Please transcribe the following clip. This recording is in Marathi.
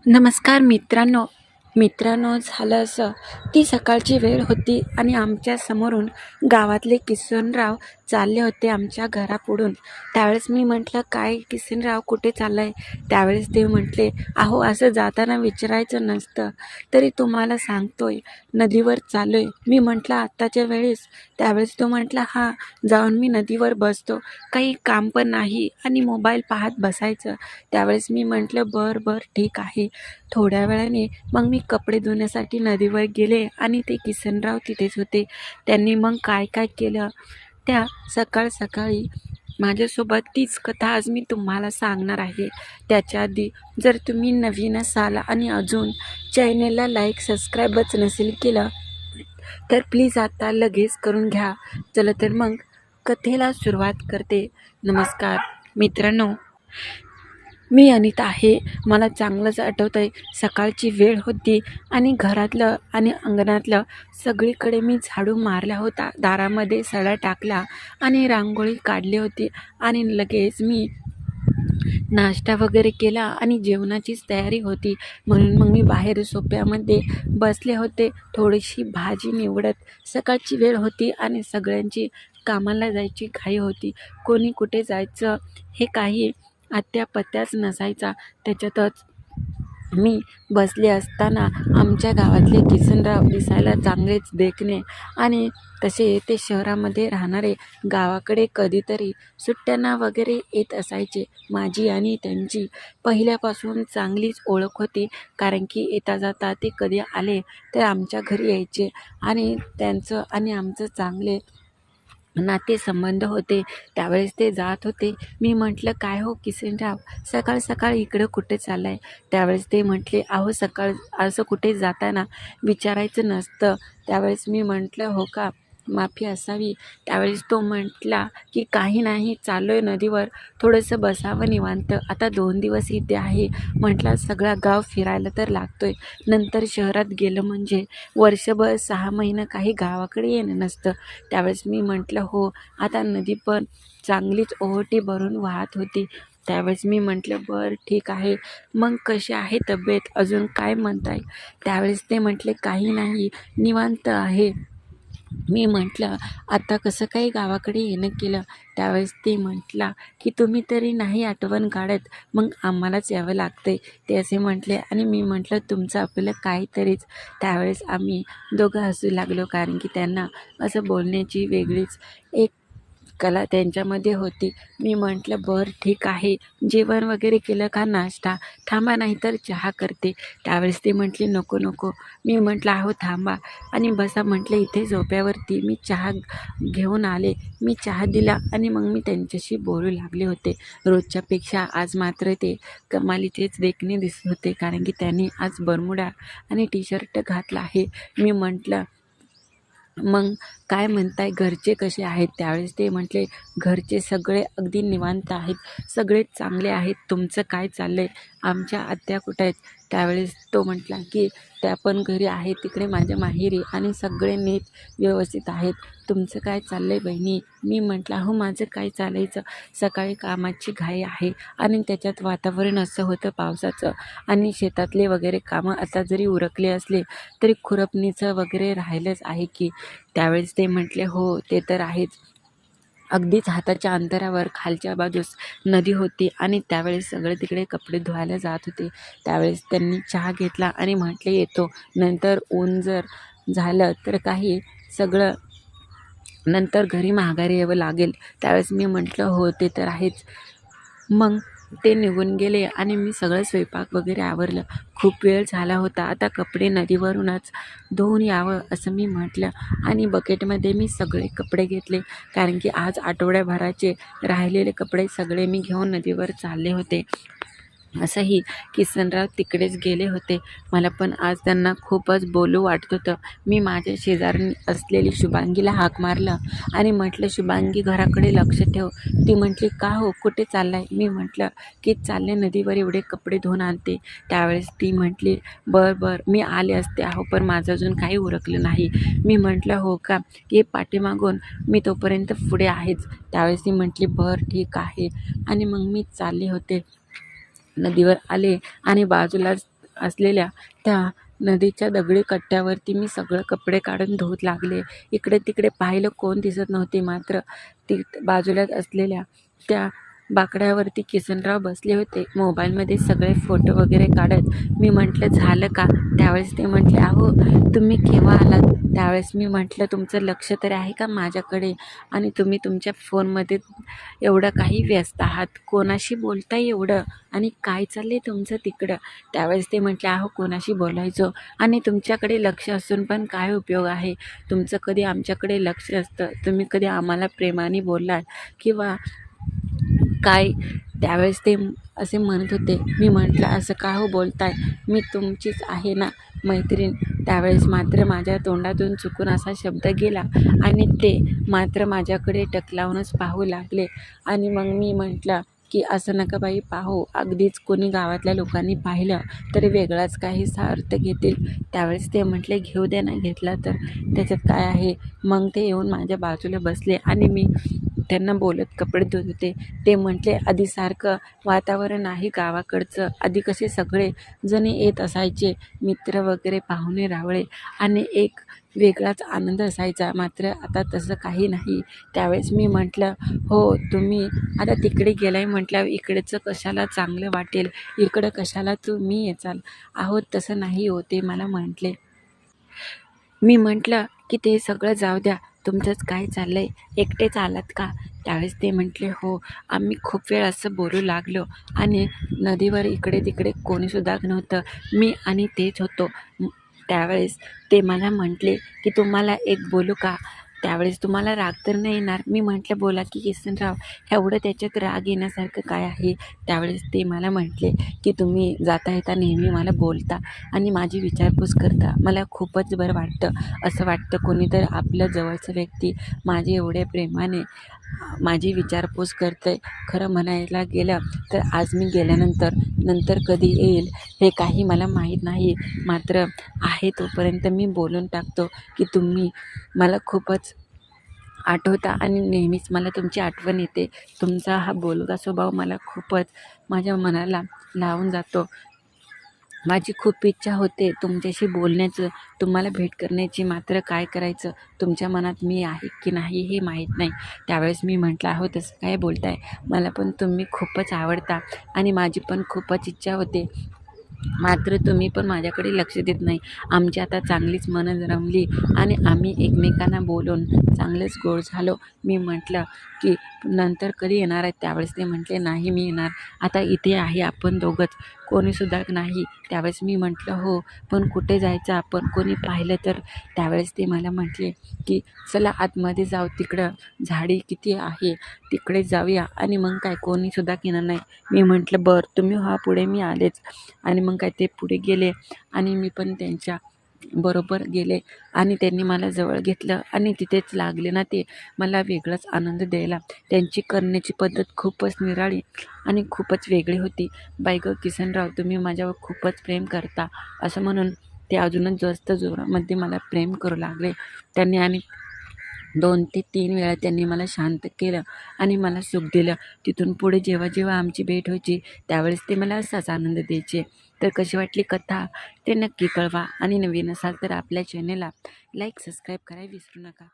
नमस्कार मित्रांनो. झालं असं, ती सकाळची वेळ होती आणि आमच्या समोरून गावातले किसनराव चालले होते आमच्या घरापुढून. त्यावेळेस मी म्हटलं, "काय किसनराव, कुठे चाललंय?" त्यावेळेस ते म्हटले, "अहो, असं जाताना विचारायचं नसतं, तरी तुम्हाला सांगतोय, नदीवर चाललोय." मी म्हटलं, "आत्ताच्या वेळेस?" त्यावेळेस तो म्हटला, "हां, जाऊन मी नदीवर बसतो, काही काम पण नाही आणि मोबाईल पाहत बसायचं." त्यावेळेस मी म्हटलं, "बरं बरं, ठीक आहे." थोड्या वेळाने मग मी कपडे धुण्यासाठी नदीवर गेले आणि ते किसनराव तिथेच होते. त्यांनी मग काय काय केलं, त्या सकाळ सकाळी माझ्यासोबत तीच कथा आज मी तुम्हाला सांगणार आहे. त्याच्या आधी जर तुम्ही नवीन असाल आणि अजून चॅनेलला लाईक सबस्क्राईबच नसेल केलं, तर प्लीज आता लगेच करून घ्या. चला तर मग कथेला सुरुवात करते. नमस्कार मित्रांनो, मी अनिता आहे. मला चांगलंच आठवतंय, सकाळची वेळ होती आणि घरातलं आणि अंगणातलं सगळीकडे मी झाडू मारला होता. दारामध्ये सडा टाकला आणि रांगोळी काढली होती आणि लगेच मी नाश्ता वगैरे केला आणि जेवणाचीच तयारी होती. म्हणून मग मी बाहेर सोफ्यामध्ये बसले होते, थोडीशी भाजी निवडत. सकाळची वेळ होती आणि सगळ्यांची कामाला जायची घाई होती. कोणी कुठे जायचं हे काही अत्यापत्याच नसायचा. त्याच्यातच मी बसले असताना आमच्या गावातले किसनराव, दिसायला चांगलेच देखणे आणि तसे ते शहरामध्ये राहणारे, गावाकडे कधीतरी सुट्ट्यांना वगैरे येत असायचे. माझी आणि त्यांची पहिल्यापासून चांगलीच ओळख होती, कारण की येता जाता ते कधी आले तर आमच्या घरी यायचे आणि त्यांचं आणि आमचं चांगले नातेसंबंध होते. त्यावेळेस ते जात होते. मी म्हटलं, "काय हो किसनराव, सकाळ सकाळ इकडं कुठे चाललाय?" त्यावेळेस ते म्हटले, "अहो, सकाळ असं कुठे जाताना विचारायचं नसतं." त्यावेळेस मी म्हटलं, "हो का, माफी असावी." त्यावेळेस तो म्हटला की, "काही नाही, चाललोय नदीवर, थोडंसं बसावं निवांत. आता 2 दिवस इथे आहे." म्हटलं, "सगळा गाव फिरायला तर लागतोय, नंतर शहरात गेलं म्हणजे वर्षभर 6 महिने काही गावाकडे येणं नसतं." त्यावेळेस मी म्हटलं, "हो." आता नदी पण चांगलीच ओहोटी भरून वाहत होती. त्यावेळेस मी म्हटलं, "बरं, ठीक आहे. मग कशी आहे तब्येत? अजून काय म्हणताय?" त्यावेळेस ते म्हटले, "काही नाही, निवांत आहे." मी म्हटलं, "आता कसं काही गावाकडे येणं केलं?" त्यावेळेस ते म्हटला की, "तुम्ही तरी नाही आठवण काढत, मग आम्हालाच यावं लागतंय." ते असे म्हटले आणि मी म्हटलं, "तुमचं आपलं काहीतरीच." त्यावेळेस आम्ही दोघं हसू लागलो, कारण की त्यांना असं बोलण्याची वेगळीच एक कला त्यांच्यामध्ये होती. मी म्हटलं, "बरं, ठीक आहे. जेवण वगैरे केलं का नाश्ता? थांबा, नाहीतर चहा करते." त्यावेळेस ते म्हटले, "नको, नको." मी म्हटलं, "अहो थांबा आणि बसा." म्हटलं, "इथे झोप्यावरती मी चहा घेऊन आले." मी चहा दिला आणि मग मी त्यांच्याशी बोलू लागले होते. रोजच्यापेक्षा आज मात्र ते कमालीचेच देखणे दिसत होते, कारण की त्यांनी आज बरमुडा आणि टी-शर्ट घातला आहे. मी म्हटलं, "मग काय म्हणताय, घरचे कसे आहेत?" त्यावेळेस ते म्हटले, "घरचे सगळे अगदी निवांत आहेत, सगळे चांगले आहेत. तुमचं काय चाललंय? आमच्या आत्या कुठं आहेत?" त्यावेळेस तो म्हटला की, "त्या पण घरी आहेत, तिकडे माझ्या माहेरी, आणि सगळे नीट व्यवस्थित आहेत. तुमचं काय चाललंय बहिणी?" मी म्हटलं, "हो, माझं काय चालायचं, सकाळी कामाची घाई आहे आणि त्याच्यात वातावरण असं होतं पावसाचं, आणि शेतातले वगैरे कामं आता जरी उरकले असले तरी खुरपणीचं वगैरे राहिलंच आहे की." त्यावेळेस ते म्हटले, "हो, ते तर आहेच." अगदीच हाताच्या अंतरावर खालच्या बाजूस नदी होती आणि त्यावेळेस सगळे तिकडे कपडे धुवायला जात होते. त्यावेळेस त्यांनी चहा घेतला आणि म्हटले, "येतो, नंतर ऊन जर झालं तर काही सगळं नंतर घरी माघारी यावं लागेल." त्यावेळेस मी म्हटलं, "हो, ते तर आहेच." मग ते निघून गेले आणि मी सगळं स्वयंपाक वगैरे आवरलं. खूप वेळ झाला होता. आता कपडे नदीवरूनच धुवून यावं असं मी म्हटलं आणि बकेटमध्ये मी सगळे कपडे घेतले, कारण की आज आठवड्याभराचे राहिलेले कपडे सगळे मी घेऊन नदीवर चालले होते. असंही किसनराव तिकडेच गेले होते. मला पण आज त्यांना खूपच बोलू वाटत होतं. मी माझ्या शेजारी असलेली शुभांगीला हाक मारलं आणि म्हटलं, "शुभांगी, घराकडे लक्ष ठेव." ती म्हटली, "का हो, कुठे चाललाय?" मी म्हटलं की, "चालले नदीवर, एवढे कपडे धुवून आणते." त्यावेळेस ती म्हटली, "बरं बरं, मी आले असते अहो, पण माझं अजून काही उरकलं नाही." मी म्हटलं, "हो का, ये पाठीमागून, मी तोपर्यंत पुढे आहेच." त्यावेळेस ती म्हटली, "बरं, ठीक आहे." आणि मग मी चालले होते. नदीवर आले आणि बाजूलाच असलेल्या त्या नदीच्या दगडी कट्ट्यावरती मी सगळं कपडे काढून धुत लागले. इकडे तिकडे पाहिलं, कोण दिसत नव्हते. मात्र ती बाजूलाच असलेल्या त्या बाकड्यावरती किसनराव बसले होते, मोबाईलमध्ये सगळे फोटो वगैरे काढत. मी म्हटलं, झालं का? त्यावेळेस ते म्हटले, अहो तुम्ही केव्हा आलात? त्यावेळेस मी म्हटलं, तुमचं लक्ष तरी आहे का माझ्याकडे? आणि तुम्ही तुमच्या फोनमध्ये एवढं काही व्यस्त आहात, कोणाशी बोलताय एवढं? आणि काय चाललंय तुमचं तिकडं? त्यावेळेस ते म्हटले, अहो कोणाशी बोलायचं? आणि तुमच्याकडे लक्ष असून पण काय उपयोग आहे? तुमचं कधी आमच्याकडे लक्ष असतं? तुम्ही कधी आम्हाला प्रेमाने बोललात किंवा काय? त्यावेळेस ते असे म्हणत होते. मी म्हटलं, असं का हो बोलताय? मी तुमचीच आहे ना मैत्रीण. त्यावेळेस मात्र माझ्या तोंडातून चुकून असा शब्द गेला आणि ते मात्र माझ्याकडे टकलावूनच पाहू लागले. आणि मग मी म्हटलं की असं नका बाई पाहू, अगदीच कोणी गावातल्या लोकांनी पाहिलं तर वेगळाच काही अर्थ घेतील. त्यावेळेस ते म्हटले, घेऊ दे ना, घेतला तर त्याच्यात काय आहे? मग ते येऊन माझ्या बाजूला बसले आणि मी त्यांना बोलत कपडे धुत होते. ते म्हटले, आधीसारखं वातावरण आहे गावाकडचं. आधी कसे सगळे जण येत असायचे, मित्र वगैरे, पाहुणे रावळे, आणि एक वेगळाच आनंद असायचा. मात्र आता तसं काही नाही. त्यावेळेस मी म्हटलं, हो तुम्ही आता तिकडे गेलाय म्हटल्यावर इकडेचं कशाला चांगलं वाटेल, इकडं कशाला तुम्ही येचाल? आहोत तसं नाही होते मला म्हटले. मी म्हटलं की ते सगळं जाऊ द्या, तुमचंच काय चाललंय? एकटेच आलात का? त्यावेळेस ते म्हटले, हो, आम्ही खूप वेळ असं बोलू लागलो आणि नदीवर इकडे तिकडे कोणीसुद्धा नव्हतं, मी आणि तेच होतो. त्यावेळेस ते मला म्हटले की तुम्हाला एक बोलू का? त्यावेळेस तुम्हाला राग तर नाही येणार? मी म्हटलं, बोला की किसनराव, एवढं त्याच्यात राग येण्यासारखं काय आहे? त्यावेळेस ते मला म्हटले की तुम्ही जाता येता नेहमी मला बोलता आणि माझी विचारपूस करता. मला खूपच बरं वाटतं. असं वाटतं कोणीतरी आपलं जवळचं व्यक्ती माझी एवढ्या प्रेमाने माझी विचारपूस करतंय. खरं म्हणायला गेलं तर आज मी गेल्यानंतर नंतर कधी येईल हे काही मला माहीत नाही. मात्र आहे तोपर्यंत मी बोलून टाकतो की तुम्ही मला खूपच आठवता आणि नेहमीच मला तुमची आठवण येते. तुमचा हा बोलका स्वभाव मला खूपच माझ्या मनाला लावून जातो. माझी खूप इच्छा होते तुमच्याशी बोलण्याचं, तुम्हाला भेट करण्याची. मात्र काय करायचं, तुमच्या मनात मी आहे की नाही हे माहीत नाही. त्यावेळेस मी म्हटलं, अहो तसं काय बोलताय? मला पण तुम्ही खूपच आवडता आणि माझी पण खूपच इच्छा होते. मात्र तुम्ही पण माझ्याकडे लक्ष देत नाही. आमची आता चांगलीच मनं रमली आणि आम्ही एकमेकांना बोलून चांगलेच गोड झालो. मी म्हटलं की नंतर कधी येणार आहेत? त्यावेळेस ते म्हटले, नाही मी येणार, आता इथे आहे आपण दोघंच, कोणीसुद्धा नाही. त्यावेळेस मी म्हटलं, हो, पण कुठे जायचं आपण? कोणी पाहिलं तर? त्यावेळेस ते मला म्हटले की चला आतमध्ये जाऊ, तिकडं झाडी किती आहे, तिकडे जाऊया. आणि मग काय कोणीसुद्धा येणार नाही. मी म्हटलं, बरं तुम्ही व्हा पुढे, मी आलेच. आणि मग काय ते पुढे गेले आणि मी पण त्यांच्या बरोबर गेले आणि त्यांनी मला जवळ घेतलं आणि तिथेच लागले ना ते मला वेगळाच आनंद द्यायला. त्यांची करण्याची पद्धत खूपच निराळी आणि खूपच वेगळी होती. बाई गं किसनराव, तुम्ही माझ्यावर खूपच प्रेम करता, असं म्हणून ते अजूनच जास्त जोरामध्ये मला प्रेम करू लागले. त्यांनी आणि 2 ते 3 वेळा त्यांनी मला शांत केलं आणि मला सुख दिलं. तिथून पुढे जेव्हा जेव्हा आमची भेट व्हायची त्यावेळेस ते मला असाच आनंद द्यायचे. तर कशी वाटली कथा ते नक्की कळवा आणि नवीन असाल तर आपल्या चॅनेलला लाईक, सबस्क्राईब करायला विसरू नका.